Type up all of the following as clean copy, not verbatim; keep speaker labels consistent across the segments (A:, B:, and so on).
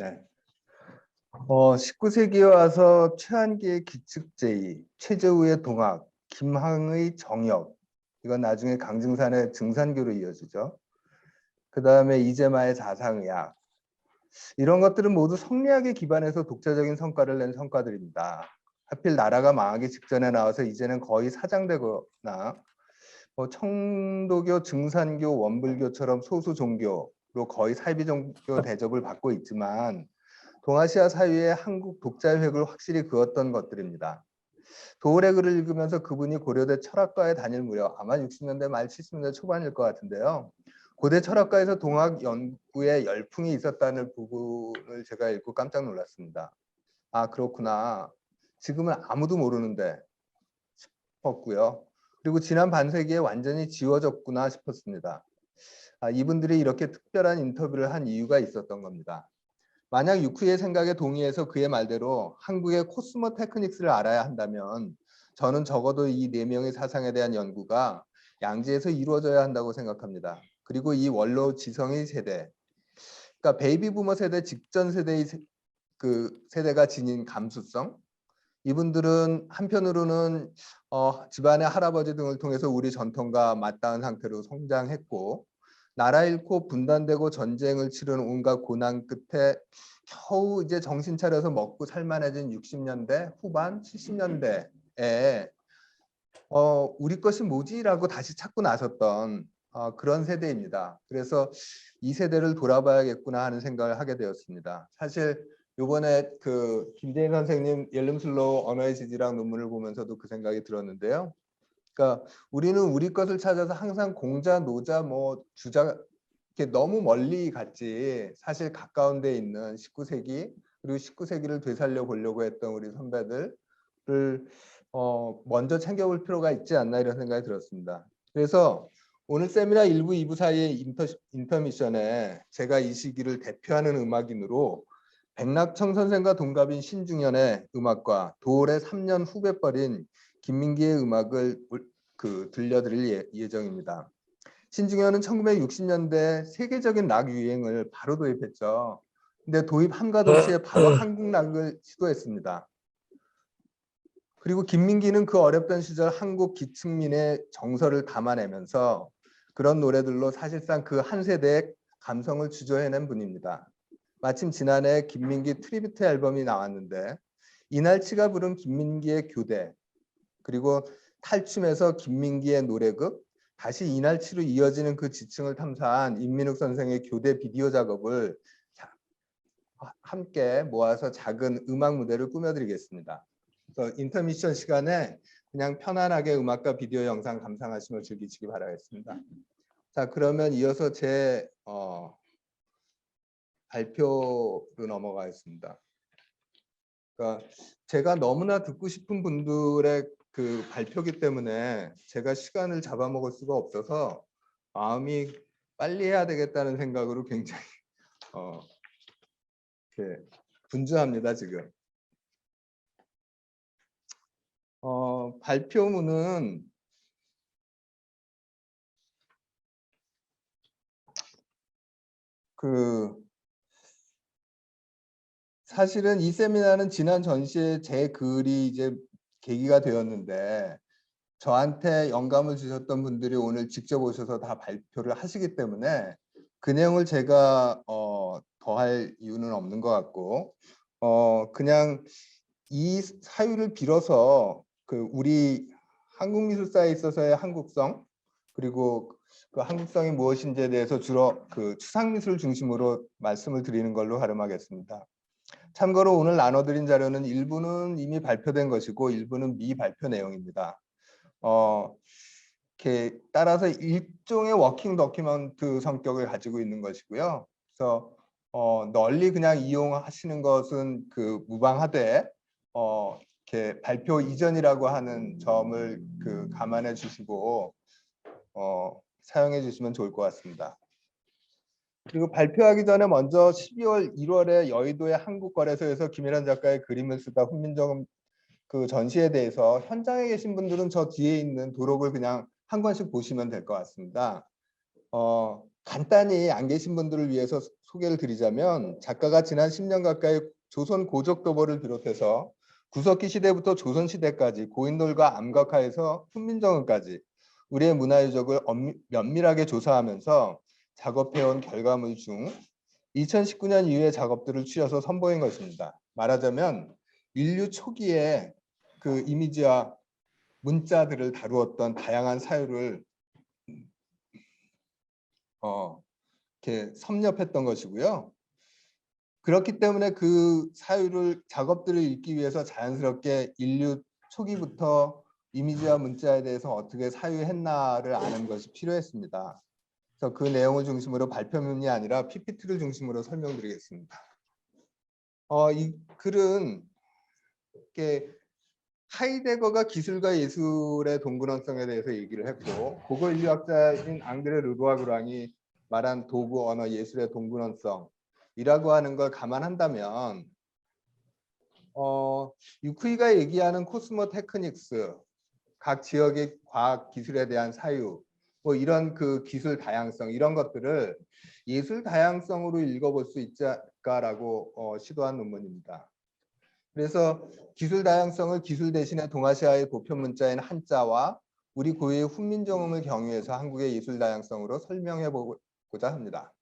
A: 네. 19세기에 와서 최한기의 기측제의, 최재우의 동학, 김항의 정역, 이건 나중에 강증산의 증산교로 이어지죠. 그 다음에 이재마의 자상의학, 이런 것들은 모두 성리학에 기반해서 독자적인 성과를 낸 성과들입니다. 하필 나라가 망하기 직전에 나와서 이제는 거의 사장되거나 청도교, 증산교, 원불교처럼 소수 종교로 거의 사이비 종교 대접을 받고 있지만 동아시아 사회의 한국 독자의 획을 확실히 그었던 것들입니다. 도울의 글을 읽으면서 그분이 고려대 철학과에 다닐 무렵 아마 60년대 말 70년대 초반일 것 같은데요. 고대 철학과에서 동학 연구에 열풍이 있었다는 부분을 제가 읽고 깜짝 놀랐습니다. 아, 그렇구나. 지금은 아무도 모르는데 싶었고요. 그리고 지난 반세기에 완전히 지워졌구나 싶었습니다. 이분들이 이렇게 특별한 인터뷰를 한 이유가 있었던 겁니다. 만약 유쿠의 생각에 동의해서 그의 말대로 한국의 코스모 테크닉스를 알아야 한다면 저는 적어도 이 네 명의 사상에 대한 연구가 양지에서 이루어져야 한다고 생각합니다. 그리고 이 원로 지성의 세대, 그러니까 베이비 부머 세대 직전 세대의 세대가 지닌 감수성, 이분들은 한편으로는 집안의 할아버지 등을 통해서 우리 전통과 맞닿은 상태로 성장했고 나라 잃고 분단되고 전쟁을 치르는 온갖 고난 끝에 겨우 이제 정신 차려서 먹고 살만해진 60년대 후반 70년대에 우리 것이 뭐지라고 다시 찾고 나섰던 그런 세대입니다. 그래서 이 세대를 돌아봐야겠구나 하는 생각을 하게 되었습니다. 사실 이번에 김재인 선생님 옐름슬로우 언어의 지지랑 논문을 보면서도 그 생각이 들었는데요. 그러니까 우리는 우리 것을 찾아서 항상 공자, 노자, 주자 이렇게 너무 멀리 갔지 사실 가까운 데 있는 19세기 그리고 19세기를 되살려 보려고 했던 우리 선배들을 먼저 챙겨볼 필요가 있지 않나 이런 생각이 들었습니다. 그래서 오늘 세미나 1부, 2부 사이의 인터미션에 제가 이 시기를 대표하는 음악인으로 백낙청 선생과 동갑인 신중현의 음악과 도올의 3년 후배뻘인 김민기의 음악을 들려드릴 예정입니다. 신중현은 1960년대 세계적인 락 유행을 바로 도입했죠. 근데 도입함과 동시에 바로 한국 락을 시도했습니다. 그리고 김민기는 그 어렵던 시절 한국 기층민의 정서를 담아내면서 그런 노래들로 사실상 그 한 세대의 감성을 주조해낸 분입니다. 마침 지난해 김민기 트리뷰트 앨범이 나왔는데 이날치가 부른 김민기의 교대 그리고 탈춤에서 김민기의 노래극 다시 이날치로 이어지는 그 지층을 탐사한 임민욱 선생의 교대 비디오 작업을 함께 모아서 작은 음악 무대를 꾸며드리겠습니다. 그래서 인터미션 시간에 그냥 편안하게 음악과 비디오 영상 감상하시며 즐기시기 바라겠습니다. 자, 그러면 이어서 제 발표로 넘어가겠습니다. 그러니까 제가 너무나 듣고 싶은 분들의 그 발표기 때문에 제가 시간을 잡아먹을 수가 없어서 마음이 빨리 해야 되겠다는 생각으로 굉장히 이렇게 분주합니다 지금. 발표문은 사실은 이 세미나는 지난 전시에 제 글이 이제 계기가 되었는데 저한테 영감을 주셨던 분들이 오늘 직접 오셔서 다 발표를 하시기 때문에 그 내용을 제가 더할 이유는 없는 것 같고 그냥 이 사유를 빌어서 우리 한국미술사에 있어서의 한국성 그리고 그 한국성이 무엇인지에 대해서 주로 추상미술 중심으로 말씀을 드리는 걸로 가름하겠습니다. 참고로 오늘 나눠드린 자료는 일부는 이미 발표된 것이고 일부는 미발표 내용입니다. 이렇게 따라서 일종의 워킹 도큐먼트 성격을 가지고 있는 것이고요. 그래서 널리 그냥 이용하시는 것은 무방하되 이렇게 발표 이전이라고 하는 점을 감안해 주시고 사용해 주시면 좋을 것 같습니다. 그리고 발표하기 전에 먼저 12월 1월에 여의도의 한국거래소에서 김일환 작가의 그림을 쓰다 훈민정음 전시에 대해서 현장에 계신 분들은 저 뒤에 있는 도록을 그냥 한 권씩 보시면 될 것 같습니다. 간단히 안 계신 분들을 위해서 소개를 드리자면 작가가 지난 10년 가까이 조선 고적도벌을 비롯해서 구석기 시대부터 조선 시대까지 고인돌과 암각하에서 훈민정음까지 우리의 문화유적을 면밀하게 조사하면서 작업해온 결과물 중 2019년 이후의 작업들을 추려서 선보인 것입니다. 말하자면 인류 초기에 그 이미지와 문자들을 다루었던 다양한 사유를 이렇게 섭렵했던 것이고요. 그렇기 때문에 그 사유를 작업들을 읽기 위해서 자연스럽게 인류 초기부터 이미지와 문자에 대해서 어떻게 사유했나를 아는 것이 필요했습니다. 그래서 그 내용을 중심으로 발표문이 아니라 PPT를 중심으로 설명드리겠습니다. 이 글은 이렇게 하이데거가 기술과 예술의 동분원성에 대해서 얘기를 했고 고고 인류학자인 앙드레 르루아그랑이 말한 도구, 언어, 예술의 동분원성이라고 하는 걸 감안한다면 유쿠이가 얘기하는 코스모 테크닉스, 각 지역의 과학 기술에 대한 사유, 뭐 이런 그 기술 다양성 이런 것들을 예술 다양성으로 읽어볼 수 있지 않을까라고 시도한 논문입니다. 그래서 기술 다양성을 기술 대신에 동아시아의 보편 문자인 한자와 우리 고유의 훈민정음을 경유해서 한국의 예술 다양성으로 설명해 보고자 합니다.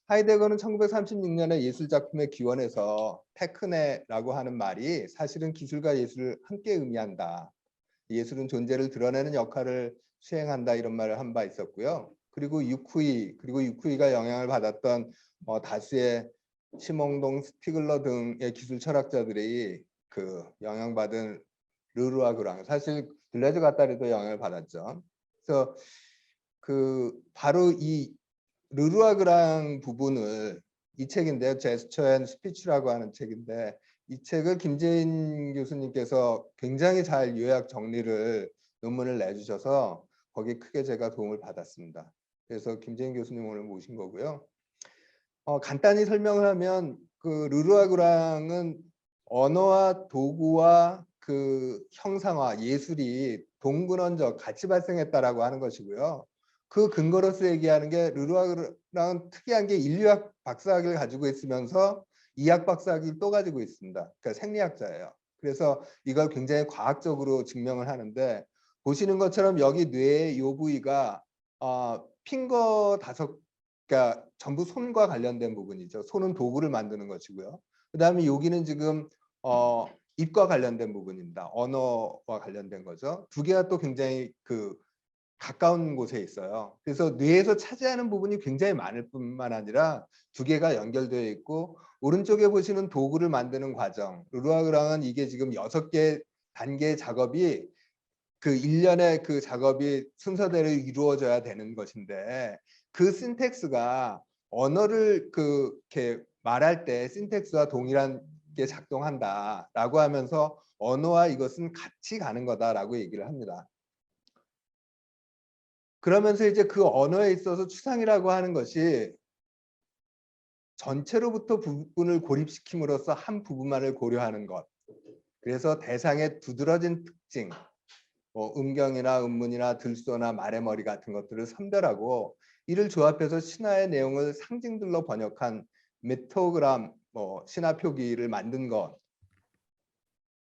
A: 하이데거는 1936년에 예술작품의 기원에서 테크네라고 하는 말이 사실은 기술과 예술을 함께 의미한다. 예술은 존재를 드러내는 역할을 수행한다 이런 말을 한 바 있었고요. 그리고 유쿠이가 영향을 받았던 다수의 시몽동, 스티글러 등의 기술 철학자들이 그 영향받은 르루아그랑 사실 들레즈 가타리도 영향을 받았죠. 그래서 그 바로 이 르루아그랑 부분을 이 책인데요. 제스처 앤 스피치라고 하는 책인데 이 책을 김재인 교수님께서 굉장히 잘 요약 정리를 논문을 내주셔서 거기에 크게 제가 도움을 받았습니다. 그래서 김재인 교수님 오늘 모신 거고요. 간단히 설명을 하면 그 르루아그랑은 언어와 도구와 그 형상화, 예술이 동근원적 같이 발생했다라고 하는 것이고요. 그 근거로서 얘기하는 게 르루아그랑은 특이한 게 인류학 박사학위를 가지고 있으면서 이학 박사학위를 또 가지고 있습니다. 그러니까 생리학자예요. 그래서 이걸 굉장히 과학적으로 증명을 하는데 보시는 것처럼 여기 뇌의 요 부위가 핑거 다섯 그러니까 전부 손과 관련된 부분이죠. 손은 도구를 만드는 것이고요. 그다음에 여기는 지금 입과 관련된 부분입니다. 언어와 관련된 거죠. 두 개가 또 굉장히 그 가까운 곳에 있어요. 그래서 뇌에서 차지하는 부분이 굉장히 많을 뿐만 아니라 두 개가 연결되어 있고 오른쪽에 보시는 도구를 만드는 과정. 르루아그랑은 이게 지금 6개 단계의 작업이 그 일련의 그 작업이 순서대로 이루어져야 되는 것인데 그 신텍스가 언어를 이렇게 말할 때 신텍스와 동일한 게 작동한다라고 하면서 언어와 이것은 같이 가는 거다라고 얘기를 합니다. 그러면서 이제 그 언어에 있어서 추상이라고 하는 것이 전체로부터 부분을 고립시킴으로써 한 부분만을 고려하는 것. 그래서 대상의 두드러진 특징, 음경이나 음문이나 들소나 말의 같은 것들을 선별하고 이를 조합해서 신화의 내용을 상징들로 번역한 메토그램, 신화 표기를 만든 것.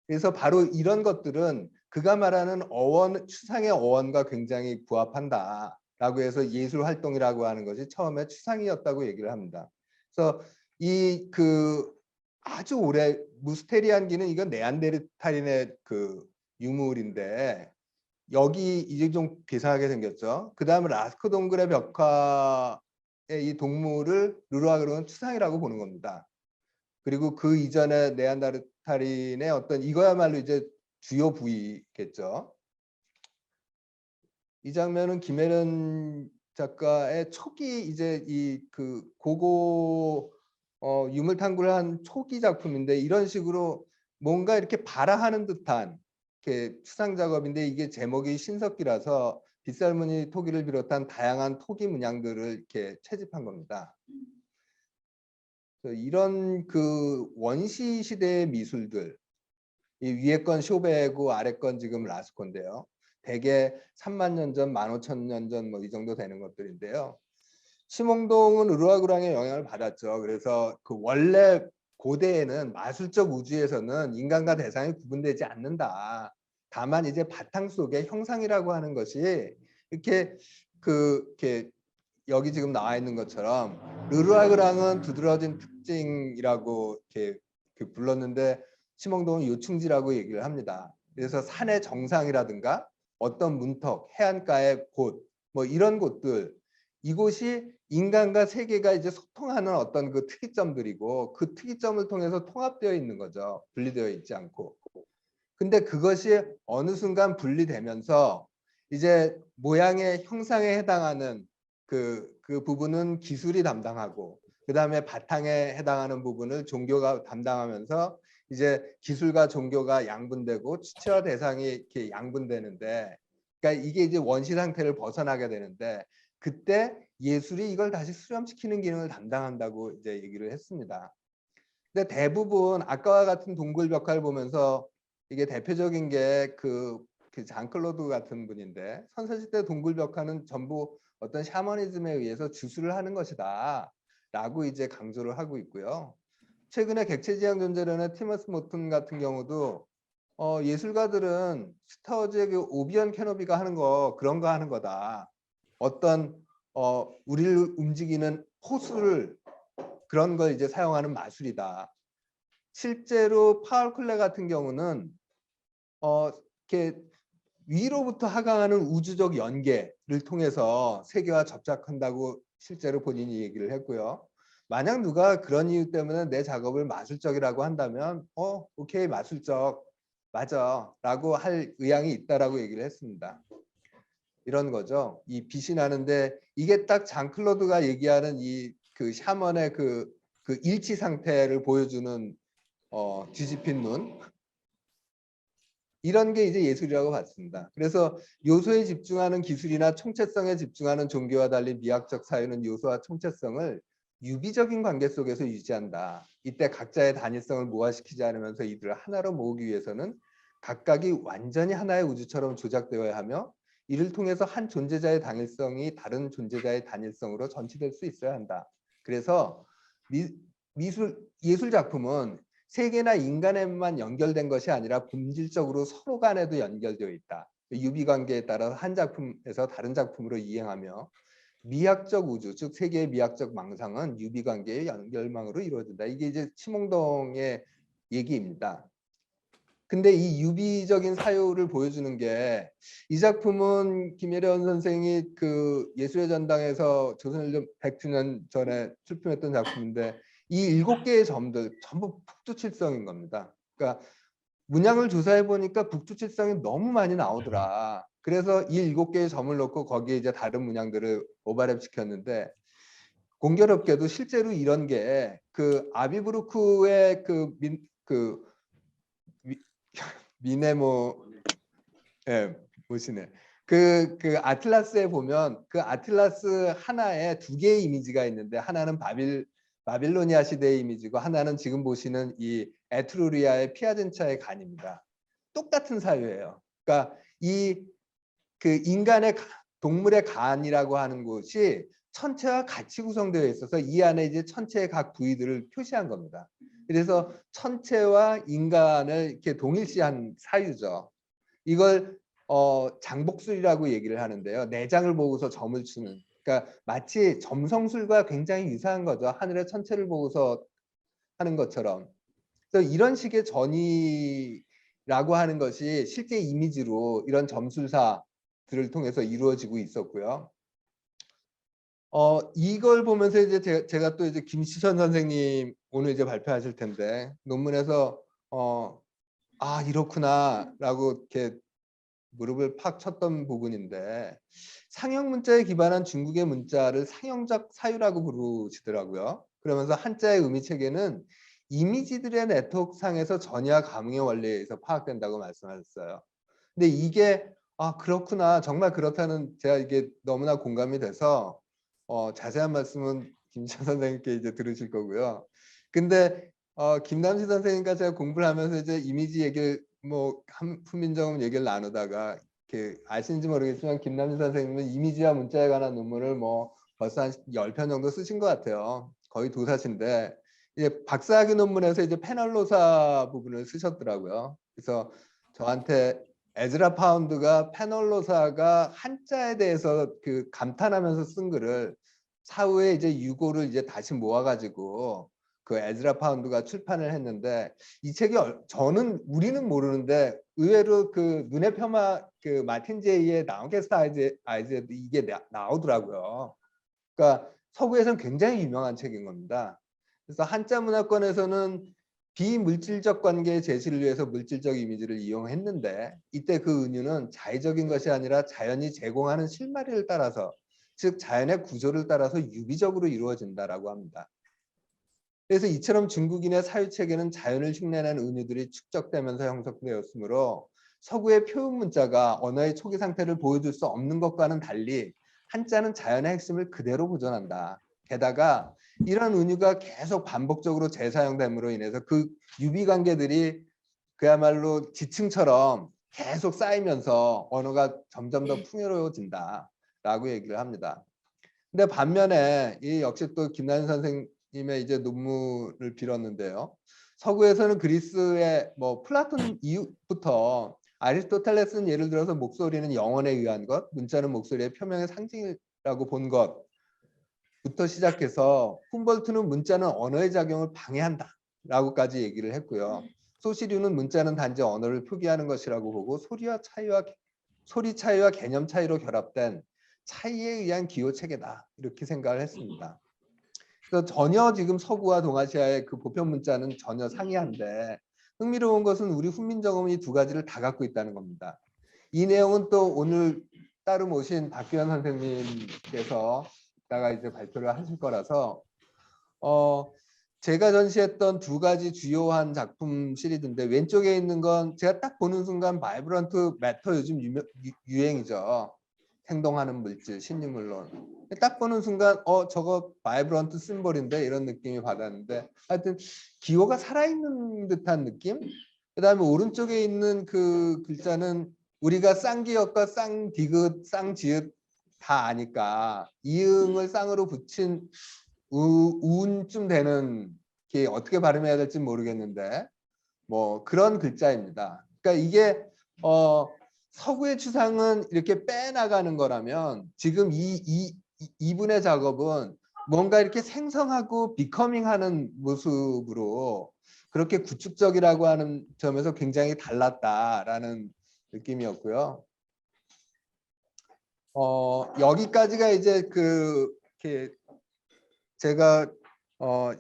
A: 그래서 바로 이런 것들은 그가 말하는 어원, 추상의 어원과 굉장히 부합한다라고 해서 예술 활동이라고 하는 것이 처음에 추상이었다고 얘기를 합니다. 그래서 이 그 아주 오래 무스테리안기는 이건 네안데르탈인의 그 유물인데 여기 이제 좀 괴상하게 생겼죠. 그 다음에 라스코 동굴의 벽화의 이 동물을 르루아그랑은 추상이라고 보는 겁니다. 그리고 그 이전에 네안데르탈인의 어떤 이거야말로 이제 주요 부위겠죠. 이 장면은 김혜련 작가의 초기 이제 이 그 고고 유물 탐구를 한 초기 작품인데 이런 식으로 뭔가 이렇게 발화하는 듯한 이렇게 추상 작업인데 이게 제목이 신석기라서 빗살무늬 토기를 비롯한 다양한 토기 문양들을 이렇게 채집한 겁니다. 이런 그 원시 시대의 미술들, 이 위에 건 쇼베고 아래 건 지금 라스코인데요. 대개 3만 년 전, 15,000년 전 뭐 이 정도 되는 것들인데요. 심홍동은 르누아르랑의 영향을 받았죠. 그래서 그 원래 고대에는 마술적 우주에서는 인간과 대상이 구분되지 않는다. 다만 이제 바탕 속의 형상이라고 하는 것이 이렇게 이렇게 여기 지금 나와 있는 것처럼 르누아르랑은 두드러진 특징이라고 이렇게 불렀는데 심홍동은 요충지라고 얘기를 합니다. 그래서 산의 정상이라든가 어떤 문턱, 해안가의 곳, 뭐 이런 곳들, 이곳이 인간과 세계가 이제 소통하는 어떤 그 특이점들이고 그 특이점을 통해서 통합되어 있는 거죠. 분리되어 있지 않고. 근데 그것이 어느 순간 분리되면서 이제 모양의 형상에 해당하는 그 부분은 기술이 담당하고 그 다음에 바탕에 해당하는 부분을 종교가 담당하면서 이제 기술과 종교가 양분되고 주체와 대상이 이렇게 양분되는데, 그러니까 이게 이제 원시 상태를 벗어나게 되는데, 그때 예술이 이걸 다시 수렴시키는 기능을 담당한다고 이제 얘기를 했습니다. 근데 대부분 아까와 같은 동굴 벽화를 보면서 이게 대표적인 게 그 장클로드 같은 분인데, 선사시대 동굴 벽화는 전부 어떤 샤머니즘에 의해서 주술을 하는 것이다 라고 이제 강조를 하고 있고요. 최근에 객체지향 존재론의 티머스 모튼 같은 경우도 예술가들은 스타워즈의 그 오비언 캐노비가 하는 거 그런 거 하는 거다. 어떤 우리를 움직이는 호수를 그런 걸 이제 사용하는 마술이다. 실제로 파울 클레 같은 경우는 이렇게 위로부터 하강하는 우주적 연계를 통해서 세계와 접촉한다고 실제로 본인이 얘기를 했고요. 만약 누가 그런 이유 때문에 내 작업을 마술적이라고 한다면 오케이, 마술적 맞아 라고 할 의향이 있다라고 얘기를 했습니다. 이런 거죠. 이 빛이 나는데 이게 딱 장클로드가 얘기하는 이 그 샤먼의 그 일치 상태를 보여주는 뒤집힌 눈, 이런 게 이제 예술이라고 봤습니다. 그래서 요소에 집중하는 기술이나 총체성에 집중하는 종교와 달리 미학적 사유는 요소와 총체성을 유비적인 관계 속에서 유지한다. 이때 각자의 단일성을 모아시키지 않으면서 이들을 하나로 모으기 위해서는 각각이 완전히 하나의 우주처럼 조작되어야 하며, 이를 통해서 한 존재자의 단일성이 다른 존재자의 단일성으로 전치될 수 있어야 한다. 그래서 예술 작품은 세계나 인간에만 연결된 것이 아니라 본질적으로 서로 간에도 연결되어 있다. 유비 관계에 따라서 한 작품에서 다른 작품으로 이행하며, 미학적 우주, 즉 세계의 미학적 망상은 유비 관계의 연결망으로 이루어진다. 이게 이제 심홍동의 얘기입니다. 근데 이 유비적인 사유를 보여주는 게, 이 작품은 김예련 선생이 그 예술의 전당에서 조선일보 100주년 전에 출품했던 작품인데, 이 7개의 점들 전부 북두칠성인 겁니다. 그러니까 문양을 조사해 보니까 북두칠성이 너무 많이 나오더라. 그래서 이 7개의 점을 놓고 거기에 이제 다른 문양들을 오버랩 시켰는데, 공교롭게도 실제로 이런 게 그 아비부르크의 미네모, 예, 보시네. 그 아틀라스에 보면 그 아틀라스 하나에 2개의 이미지가 있는데, 하나는 바빌로니아 시대의 이미지고 하나는 지금 보시는 이 에트루리아의 피아젠차의 간입니다. 똑같은 사유예요. 그러니까 이 그 인간의 동물의 간이라고 하는 것이 천체와 같이 구성되어 있어서 이 안에 이제 천체의 각 부위들을 표시한 겁니다. 그래서 천체와 인간을 이렇게 동일시한 사유죠. 이걸 장복술이라고 얘기를 하는데요. 내장을 보고서 점을 치는. 그러니까 마치 점성술과 굉장히 유사한 거죠. 하늘의 천체를 보고서 하는 것처럼. 그래서 이런 식의 전이라고 하는 것이 실제 이미지로 이런 점술사들을 통해서 이루어지고 있었고요. 이걸 보면서 이제 제가 또 이제 김시선 선생님 오늘 이제 발표하실 텐데, 논문에서 이렇구나라고 이렇게 무릎을 팍 쳤던 부분인데, 상형 문자에 기반한 중국의 문자를 상형적 사유라고 부르시더라고요. 그러면서 한자의 의미 체계는 이미지들의 네트워크상에서 전이와 감흥의 원리에 의해서 파악된다고 말씀하셨어요. 근데 이게 그렇구나, 정말 그렇다는, 제가 이게 너무나 공감이 돼서 자세한 말씀은 김찬 선생님께 이제 들으실 거고요. 근데 김남시 선생님과 제가 공부를 하면서 이제 이미지 얘기를 뭐 훈민정음 얘기를 나누다가 이렇게 아시는지 모르겠지만, 김남시 선생님은 이미지와 문자에 관한 논문을 뭐 벌써 한 10편 정도 쓰신 것 같아요. 거의 도사신데 이제 박사학위 논문에서 이제 페널로사 부분을 쓰셨더라고요. 그래서 저한테 에즈라 파운드가 페널로사가 한자에 대해서 그 감탄하면서 쓴 글을 사후에 이제 유고를 이제 다시 모아가지고 그 에즈라 파운드가 출판을 했는데 이 책이 저는 우리는 모르는데 의외로 그 눈의 폄하 그 마틴 제이의 나운게스트 아이즈에도 이게 나오더라고요. 그러니까 서구에서는 굉장히 유명한 책인 겁니다. 그래서 한자 문화권에서는 비물질적 관계의 제시를 위해서 물질적 이미지를 이용했는데 이때 그 은유는 자의적인 것이 아니라 자연이 제공하는 실마리를 따라서 즉 자연의 구조를 따라서 유비적으로 이루어진다라고 합니다. 그래서 이처럼 중국인의 사유체계는 자연을 흉내내는 은유들이 축적되면서 형성되었으므로 서구의 표현 문자가 언어의 초기 상태를 보여줄 수 없는 것과는 달리 한자는 자연의 핵심을 그대로 보존한다. 게다가 이런 은유가 계속 반복적으로 재사용됨으로 인해서 그 유비 관계들이 그야말로 지층처럼 계속 쌓이면서 언어가 점점 더 풍요로워진다라고 얘기를 합니다. 근데 반면에 이 역시 또 김나연 선생님의 이제 논문을 빌었는데요. 서구에서는 그리스의 뭐 플라톤 이후부터 아리스토텔레스는 예를 들어서 목소리는 영혼에 의한 것, 문자는 목소리의 표명의 상징이라고 본 것부터 시작해서 훔볼트는 문자는 언어의 작용을 방해한다라고까지 얘기를 했고요. 소시류는 문자는 단지 언어를 표기하는 것이라고 보고 소리 차이와 개념 차이로 결합된 차이에 의한 기호 체계다 이렇게 생각을 했습니다. 그래서 전혀 지금 서구와 동아시아의 그 보편 문자는 전혀 상이한데 흥미로운 것은 우리 훈민정음이 두 가지를 다 갖고 있다는 겁니다. 이 내용은 또 오늘 따로 모신 박규현 선생님께서 이따가 이제 발표를 하실 거라서 제가 전시했던 두 가지 주요한 작품 시리즈인데 왼쪽에 있는 건 제가 딱 보는 순간 바이브런트 매터 요즘 유행이죠. 행동하는 물질, 신유물론. 딱 보는 순간 저거 바이브런트 심볼인데 이런 느낌이 받았는데 하여튼 기호가 살아있는 듯한 느낌? 그 다음에 오른쪽에 있는 그 글자는 우리가 쌍기역과 쌍디귿, 쌍지읒 다 아니까 이응을 쌍으로 붙인 우운쯤 되는 게 어떻게 발음해야 될지 모르겠는데 뭐 그런 글자입니다. 그러니까 이게 서구의 추상은 이렇게 빼나가는 거라면 지금 이분의 작업은 뭔가 이렇게 생성하고 비커밍하는 모습으로 그렇게 구축적이라고 하는 점에서 굉장히 달랐다라는 느낌이었고요. 여기까지가 이제 이렇게 제가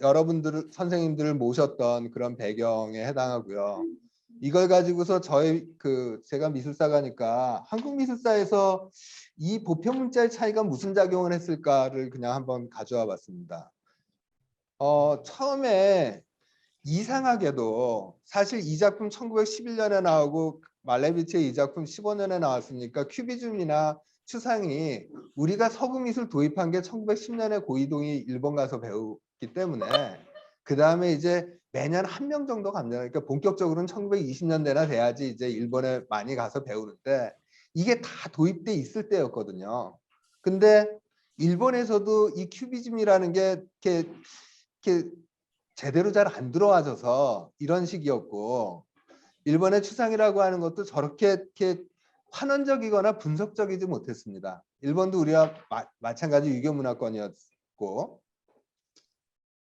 A: 여러분들 선생님들을 모셨던 그런 배경에 해당하고요. 이걸 가지고서 제가 미술사가니까 한국 미술사에서 이 보편 문자의 차이가 무슨 작용을 했을까를 그냥 한번 가져와 봤습니다. 처음에 이상하게도 사실 이 작품 1911년에 나오고 말레비치의 이 작품 15년에 나왔으니까 큐비즘이나 추상이 우리가 서구 미술 도입한 게 1910년에 고이동이 일본 가서 배우기 때문에 그 다음에 이제 매년 한 명 정도 갑니다. 그러니까 본격적으로는 1920년대나 돼야지 이제 일본에 많이 가서 배우는데 이게 다 도입돼 있을 때였거든요. 근데 일본에서도 이 큐비즘이라는 게 이렇게 제대로 잘 안 들어와져서 이런 식이었고 일본의 추상이라고 하는 것도 저렇게 이렇게 환원적이거나 분석적이지 못했습니다. 일본도 우리와 마찬가지 유교 문화권이었고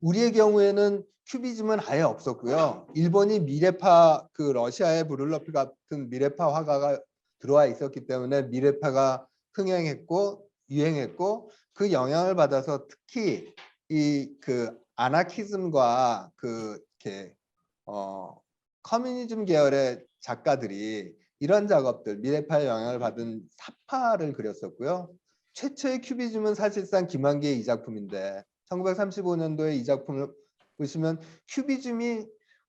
A: 우리의 경우에는 큐비즘은 아예 없었고요. 일본이 미레파 그 러시아의 브룰로프 같은 미레파 화가가 들어와 있었기 때문에 미레파가 흥행했고 유행했고 그 영향을 받아서 특히 이 그 아나키즘과 이렇게 커뮤니즘 계열의 작가들이 이런 작업들 미레파의 영향을 받은 사파를 그렸었고요. 최초의 큐비즘은 사실상 김환기의 이 작품인데 1935년도에 이 작품을 보시면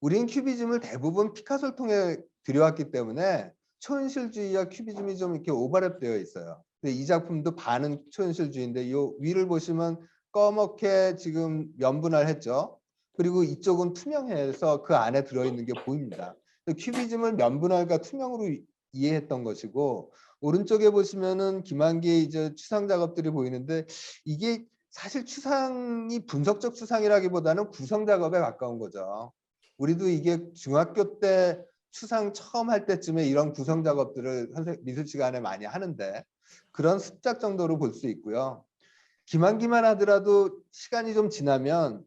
A: 우린 큐비즘을 대부분 피카소를 통해 들여왔기 때문에 초현실주의와 큐비즘이 좀 이렇게 오버랩되어 있어요. 근데 이 작품도 반은 초현실주의인데 이 위를 보시면 검게 지금 면분할 했죠. 그리고 이쪽은 투명해서 그 안에 들어있는 게 보입니다. 큐비즘을 면분할과 투명으로 이해했던 것이고 오른쪽에 보시면은 김한기의 이제 추상 작업들이 보이는데 이게 사실 추상이 분석적 추상이라기보다는 구성 작업에 가까운 거죠. 우리도 이게 중학교 때 추상 처음 할 때쯤에 이런 구성 작업들을 미술 시간에 많이 하는데 그런 습작 정도로 볼 수 있고요. 김한기만 하더라도 시간이 좀 지나면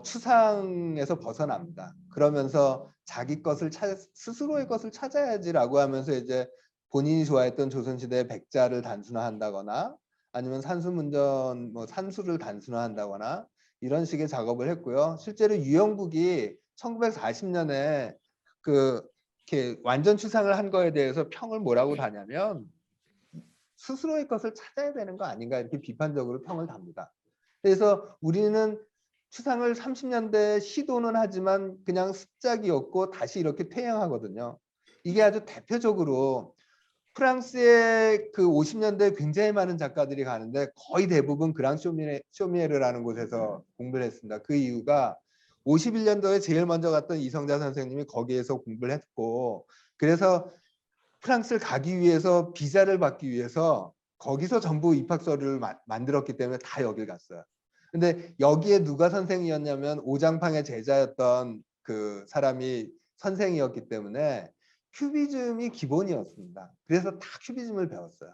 A: 추상에서 벗어납니다. 그러면서 자기 것을 스스로의 것을 찾아야지라고 하면서 이제 본인이 좋아했던 조선시대의 백자를 단순화한다거나 아니면 산수문전 뭐 산수를 단순화한다거나 이런 식의 작업을 했고요. 실제로 유영국이 1940년에 그 이렇게 완전 추상을 한 거에 대해서 평을 뭐라고 다냐면 스스로의 것을 찾아야 되는 거 아닌가 이렇게 비판적으로 평을 답니다. 그래서 우리는 추상을 30년대 시도는 하지만 그냥 습작이었고 다시 이렇게 퇴행하거든요. 이게 아주 대표적으로 프랑스의 그 50년대에 굉장히 많은 작가들이 가는데 거의 대부분 그랑 쇼미에르라는 곳에서 공부를 했습니다. 그 이유가 51년도에 제일 먼저 갔던 이성자 선생님이 거기에서 공부를 했고 그래서 프랑스를 가기 위해서 비자를 받기 위해서 거기서 전부 입학서류를 만들었기 때문에 다 여길 갔어요. 근데 여기에 누가 선생이었냐면 오장팡의 제자였던 그 사람이 선생이었기 때문에 큐비즘이 기본이었습니다. 그래서 다 큐비즘을 배웠어요.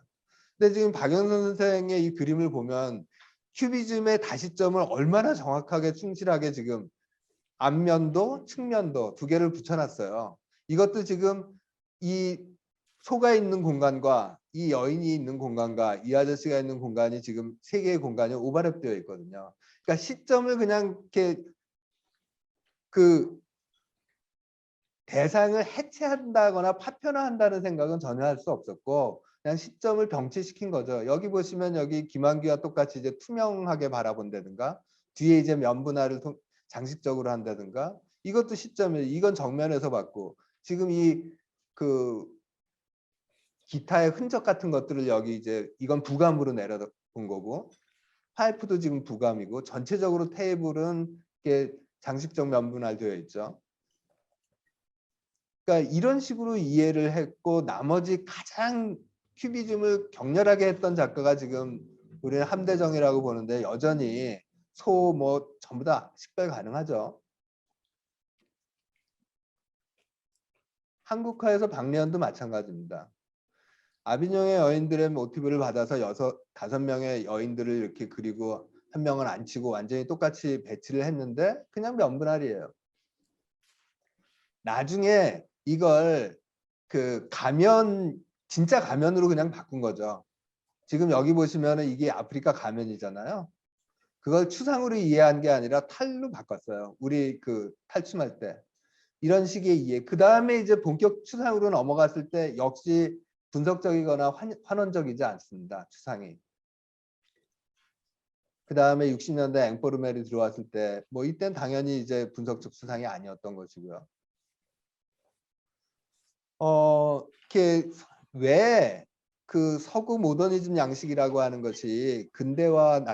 A: 근데 지금 박영선 선생의 이 그림을 보면 큐비즘의 다시점을 얼마나 정확하게 충실하게 지금 앞면도 측면도 두 개를 붙여놨어요. 이것도 지금 이 소가 있는 공간과 이 여인이 있는 공간과 이 아저씨가 있는 공간이 지금 세 개의 공간이 오버랩되어 있거든요. 그러니까 시점을 그냥 이렇게 그 대상을 해체한다거나 파편화한다는 생각은 전혀 할 수 없었고 그냥 시점을 병치시킨 거죠. 여기 보시면 여기 김한규와 똑같이 이제 투명하게 바라본다든가 뒤에 이제 면분할을 장식적으로 한다든가 이것도 시점이에요. 이건 정면에서 봤고 지금 이 그 기타의 흔적 같은 것들을 여기 이제 이건 부감으로 내려본 거고 파이프도 지금 부감이고 전체적으로 테이블은 이렇게 장식적 면분할 되어 있죠. 그러니까 이런 식으로 이해를 했고 나머지 가장 큐비즘을 격렬하게 했던 작가가 지금 우리는 함대정이라고 보는데 여전히 소 뭐 전부 다 식별 가능하죠. 한국화에서 박래현도 마찬가지입니다. 아비뇽의 여인들의 모티브를 받아서 다섯 명의 여인들을 이렇게 그리고 한 명은 안 치고 완전히 똑같이 배치를 했는데 그냥 면분할이에요. 나중에 이걸 그 가면 진짜 가면으로 그냥 바꾼 거죠. 지금 여기 보시면은 이게 아프리카 가면이잖아요. 그걸 추상으로 이해한 게 아니라 탈로 바꿨어요. 우리 그 탈춤할 때. 이런 식의 이해. 그 다음에 이제 본격 추상으로 넘어갔을 때 역시 분석적이거나 환원적이지 않습니다. 추상이. 그 다음에 60년대 앵포르멜이 들어왔을 때 뭐 이땐 당연히 이제 분석적 추상이 아니었던 것이고요. 이렇게 왜 그 서구 모더니즘 양식이라고 하는 것이 근대화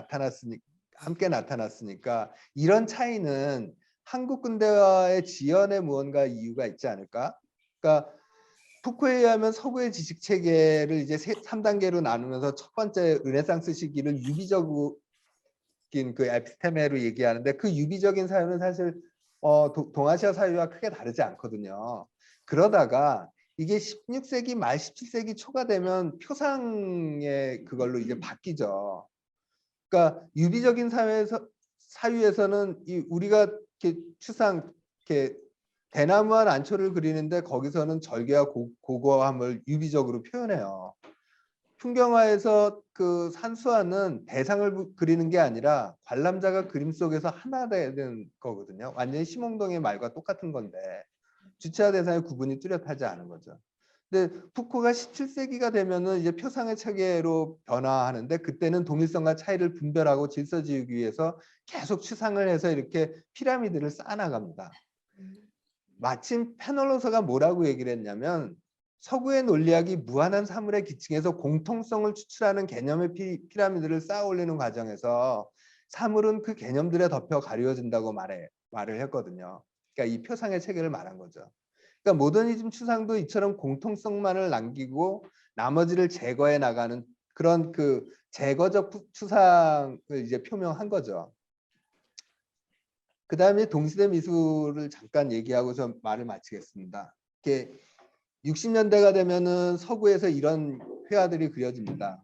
A: 함께 나타났으니까 이런 차이는 한국 근대화의 지연에 무언가 이유가 있지 않을까? 그러니까 푸코에 의하면 서구의 지식 체계를 이제 3단계로 나누면서 첫 번째 르네상스 시기를 유비적인 그 에피스테메로 얘기하는데 그 유비적인 사유는 사실 동아시아 사유와 크게 다르지 않거든요. 그러다가 이게 16세기 말 17세기 초가 되면 표상의 그걸로 이제 바뀌죠. 그러니까 유비적인 사유에서는 우리가 이렇게 추상 이렇게 대나무와 난초를 그리는데 거기서는 절개와 고고함을 유비적으로 표현해요. 풍경화에서 그 산수화는 대상을 그리는 게 아니라 관람자가 그림 속에서 하나 되는 거거든요. 완전히 심홍동의 말과 똑같은 건데 주체와 대상의 구분이 뚜렷하지 않은 거죠. 근데 푸코가 17세기가 되면은 이제 표상의 체계로 변화하는데 그때는 동일성과 차이를 분별하고 질서 지우기 위해서 계속 추상을 해서 이렇게 피라미드를 쌓아나갑니다. 마침 페널로서가 뭐라고 얘기를 했냐면 서구의 논리학이 무한한 사물의 기층에서 공통성을 추출하는 개념의 피라미드를 쌓아 올리는 과정에서 사물은 그 개념들에 덮여 가려진다고 말을 했거든요. 그러니까 이 표상의 체계를 말한 거죠. 그러니까 모더니즘 추상도 이처럼 공통성만을 남기고 나머지를 제거해 나가는 그런 그 제거적 추상을 이제 표명한 거죠. 그 다음에 동시대 미술을 잠깐 얘기하고서 말을 마치겠습니다. 이게 60년대가 되면은 서구에서 이런 회화들이 그려집니다.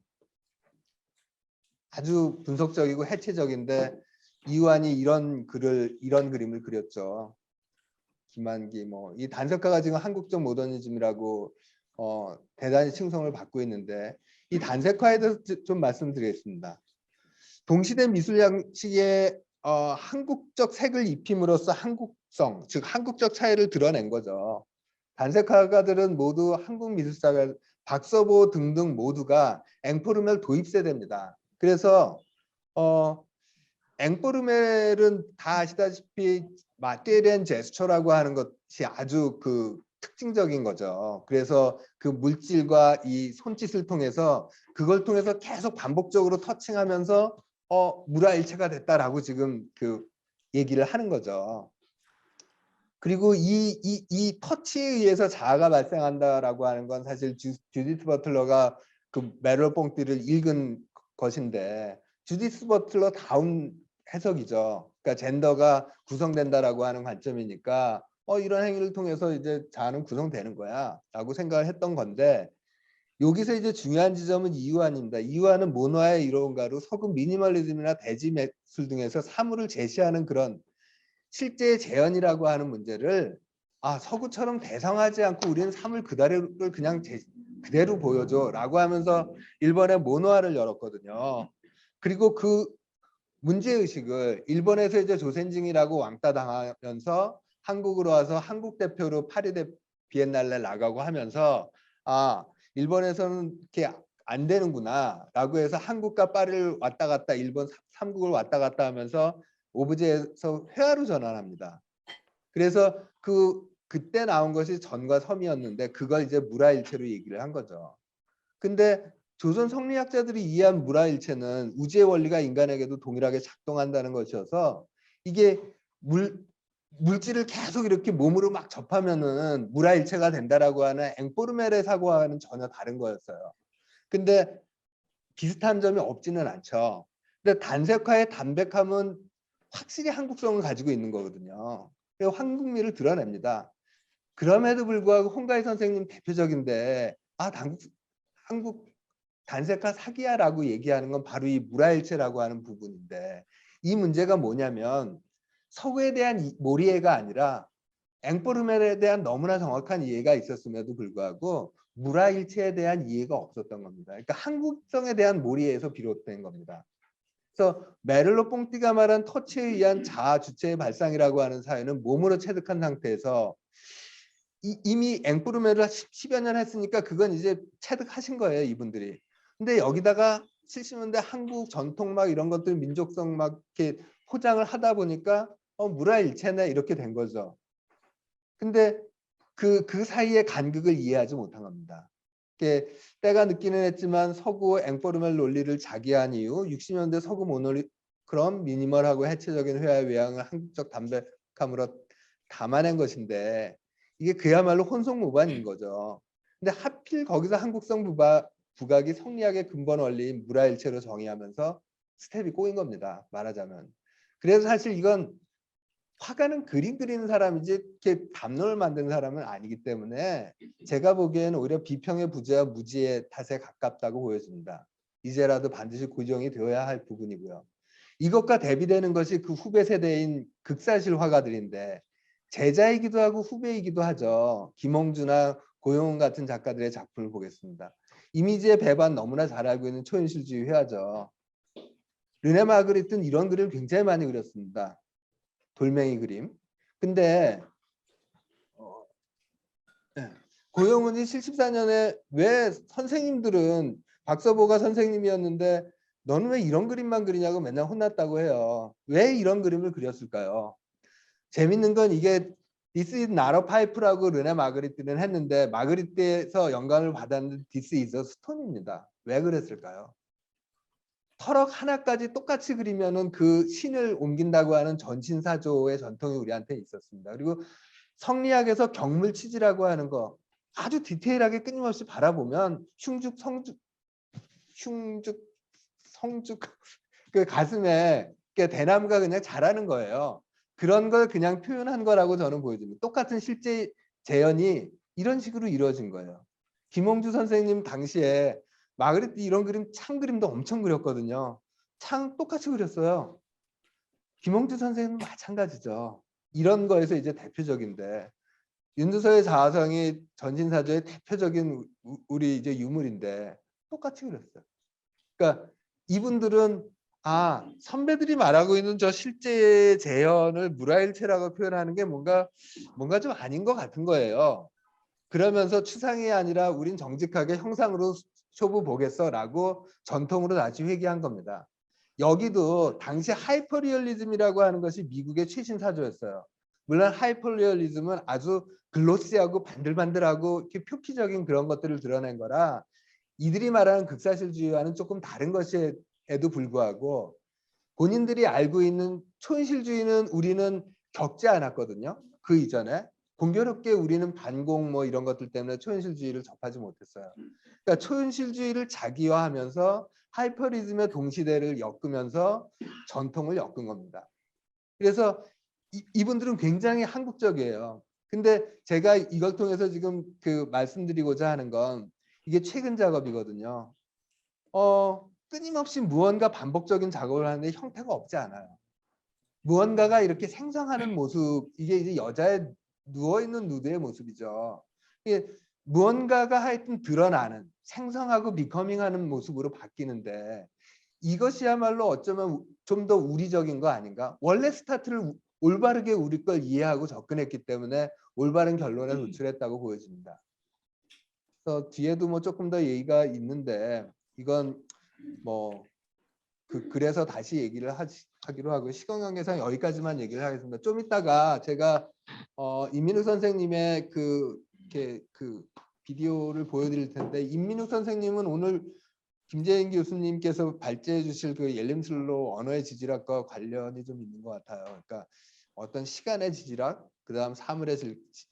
A: 아주 분석적이고 해체적인데 이완이 이런 그림을 그렸죠. 김한기 이 단색화가 지금 한국적 모더니즘이라고 대단히 칭송을 받고 있는데 이 단색화에 대해서 좀 말씀드리겠습니다. 동시대 미술 양식에 한국적 색을 입힘으로써 한국성, 즉 한국적 차이를 드러낸 거죠. 단색화가들은 모두 한국 미술사가 박서보 등등 모두가 앵포르멜 도입세대입니다. 그래서 앵포르멜은 다 아시다시피 마테리얼 제스처라고 하는 것이 아주 그 특징적인 거죠. 그래서 그 물질과 이 손짓을 통해서 그걸 통해서 계속 반복적으로 터칭하면서 물화일체가 됐다라고 지금 그 얘기를 하는 거죠. 그리고 이 터치에 의해서 자아가 발생한다라고 하는 건 사실 주디스 버틀러가 그 메럴 뽕띠를 읽은 것인데 주디스 버틀러 다운 해석이죠. 그러니까 젠더가 구성된다라고 하는 관점이니까 이런 행위를 통해서 이제 자아는 구성되는 거야라고 생각을 했던 건데 여기서 이제 중요한 지점은 이유환입니다. 이유환은 모노아의 이론가로 서구 미니멀리즘이나 대지 매술 등에서 사물을 제시하는 그런 실제 재현이라고 하는 문제를 서구처럼 대성하지 않고 우리는 사물 그대로를 그냥 그대로 보여줘라고 하면서 일본의 모노아를 열었거든요. 그리고 그 문제의식을 일본에서 이제 조센징이라고 왕따 당하면서 한국으로 와서 한국 대표로 파리 비엔날레 나가고 하면서 일본에서는 이렇게 안 되는구나 라고 해서 한국과 파리를 왔다 갔다 일본 삼국을 왔다 갔다 하면서 오브제에서 회화로 전환합니다. 그래서 그때 나온 것이 전과 섬이었는데 그걸 이제 물화일체로 얘기를 한 거죠. 근데 조선 성리학자들이 이해한 물화일체는 우주의 원리가 인간에게도 동일하게 작동한다는 것이어서 이게 물질을 계속 이렇게 몸으로 막 접하면은 물화일체가 된다라고 하는 앵포르멜의 사고와는 전혀 다른 거였어요. 근데 비슷한 점이 없지는 않죠. 근데 단색화의 담백함은 확실히 한국성을 가지고 있는 거거든요. 그리고 한국미를 드러냅니다. 그럼에도 불구하고 홍가희 선생님 대표적인데 한국 단색화 사기야라고 얘기하는 건 바로 이 물화일체라고 하는 부분인데 이 문제가 뭐냐면 서구에 대한 몰이해가 아니라 앵포르멜에 대한 너무나 정확한 이해가 있었음에도 불구하고 물화일체에 대한 이해가 없었던 겁니다. 그러니까 한국성에 대한 몰이해에서 비롯된 겁니다. 그래서 메를로 뽕띠가 말한 터치에 의한 자아 주체의 발상이라고 하는 사회는 몸으로 체득한 상태에서 이미 앵푸르메를 10여 년 했으니까 그건 이제 체득하신 거예요, 이분들이. 근데 여기다가 70년대 한국 전통 막 이런 것들 민족성 막 이렇게 포장을 하다 보니까 물화일체네 이렇게 된 거죠. 근데 그 사이의 간극을 이해하지 못한 겁니다. 때가 늦기는 했지만 서구 앵포르멜 논리를 자기한 이후 60년대 서구 모노크롬 미니멀하고 해체적인 회화의 외향을 한국적 담백함으로 담아낸 것인데 이게 그야말로 혼속무반인 거죠. 근데 하필 거기서 한국성 부각이 성리학의 근본 원리인 물화일체로 정의하면서 스텝이 꼬인 겁니다. 말하자면. 그래서 사실 이건 화가는 그림 그리는 사람이지 이렇게 담론을 만드는 사람은 아니기 때문에 제가 보기에는 오히려 비평의 부재와 무지의 탓에 가깝다고 보여집니다. 이제라도 반드시 고정이 되어야 할 부분이고요. 이것과 대비되는 것이 그 후배 세대인 극사실 화가들인데 제자이기도 하고 후배이기도 하죠. 김홍주나 고용훈 같은 작가들의 작품을 보겠습니다. 이미지의 배반 너무나 잘 알고 있는 초현실주의 회화죠. 르네 마그리트는 이런 그림을 굉장히 많이 그렸습니다. 돌멩이 그림. 근데 고용훈이 74년에 왜 선생님들은 박서보가 선생님이었는데 너는 왜 이런 그림만 그리냐고 맨날 혼났다고 해요. 왜 이런 그림을 그렸을까요? 재밌는 건 이게 This is not a pipe라고 르네 마그리트는 했는데 마그리트에서 영감을 받았는데 This is a stone입니다. 왜 그랬을까요? 터럭 하나까지 똑같이 그리면은 그 신을 옮긴다고 하는 전신사조의 전통이 우리한테 있었습니다. 그리고 성리학에서 경물치지라고 하는 거
B: 아주 디테일하게 끊임없이 바라보면 흉죽 성죽 그 가슴에 대나무가 그냥 자라는 거예요. 그런 걸 그냥 표현한 거라고 저는 보여집니다. 똑같은 실제 재현이 이런 식으로 이루어진 거예요. 김홍주 선생님 당시에 마그리트 이런 그림 창 그림도 엄청 그렸거든요. 창 똑같이 그렸어요. 김홍주 선생님은 마찬가지죠. 이런 거에서 이제 대표적인데 윤두서의 자화상이 전신사조의 대표적인 우리 이제 유물인데 똑같이 그렸어요. 그러니까 이분들은 선배들이 말하고 있는 저 실제 재현을 물화일체라고 표현하는 게 뭔가 좀 아닌 것 같은 거예요. 그러면서 추상이 아니라 우린 정직하게 형상으로 쇼부 보겠어라고 전통으로 다시 회귀한 겁니다. 여기도 당시 하이퍼리얼리즘이라고 하는 것이 미국의 최신 사조였어요. 물론 하이퍼리얼리즘은 아주 글로시하고 반들반들하고 이렇게 표피적인 그런 것들을 드러낸 거라 이들이 말하는 극사실주의와는 조금 다른 것에도 불구하고 본인들이 알고 있는 초현실주의는 우리는 겪지 않았거든요. 그 이전에 공교롭게 우리는 반공 뭐 이런 것들 때문에 초현실주의를 접하지 못했어요. 그러니까 초현실주의를 자기화하면서 하이퍼리즘의 동시대를 엮으면서 전통을 엮은 겁니다. 그래서 이분들은 굉장히 한국적이에요. 근데 제가 이걸 통해서 지금 그 말씀드리고자 하는 건 이게 최근 작업이거든요. 끊임없이 무언가 반복적인 작업을 하는데 형태가 없지 않아요. 무언가가 이렇게 생성하는 모습, 이게 이제 여자의 누워있는 누드의 모습이죠. 이게 무언가가 하여튼 드러나는, 생성하고 비커밍하는 모습으로 바뀌는데 이것이야말로 어쩌면 좀 더 우리적인 거 아닌가? 원래 스타트를 올바르게 우리 걸 이해하고 접근했기 때문에 올바른 결론에 도출했다고 보여집니다. 그래서 뒤에도 뭐 조금 더 얘기가 있는데 이건 뭐 그래서 다시 얘기를 하기로 하고 시간 관계상 여기까지만 얘기를 하겠습니다. 좀 이따가 제가 임민욱 선생님의 그 비디오를 보여드릴 텐데 임민욱 선생님은 오늘 김재인 교수님께서 발제해 주실 그 옐림슬로 언어의 지질학과 관련이 좀 있는 것 같아요. 그러니까 어떤 시간의 지질학, 그다음 사물의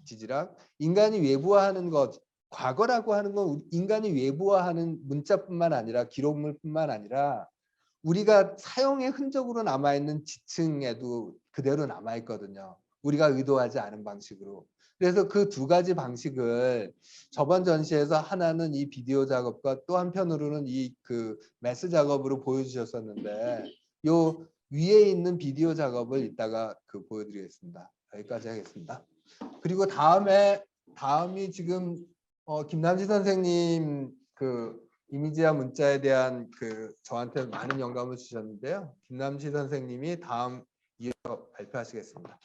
B: 지질학, 인간이 외부화하는 것, 과거라고 하는 건 인간이 외부화하는 문자뿐만 아니라 기록물뿐만 아니라 우리가 사용의 흔적으로 남아있는 지층에도 그대로 남아있거든요. 우리가 의도하지 않은 방식으로. 그래서 그 두 가지 방식을 저번 전시에서 하나는 이 비디오 작업과 또 한편으로는 이 그 매스 작업으로 보여주셨었는데 요 위에 있는 비디오 작업을 이따가 보여드리겠습니다. 여기까지 하겠습니다. 그리고 다음이 지금 김남지 선생님 이미지와 문자에 대한 저한테 많은 영감을 주셨는데요. 김남지 선생님이 다음 이어서 발표하시겠습니다.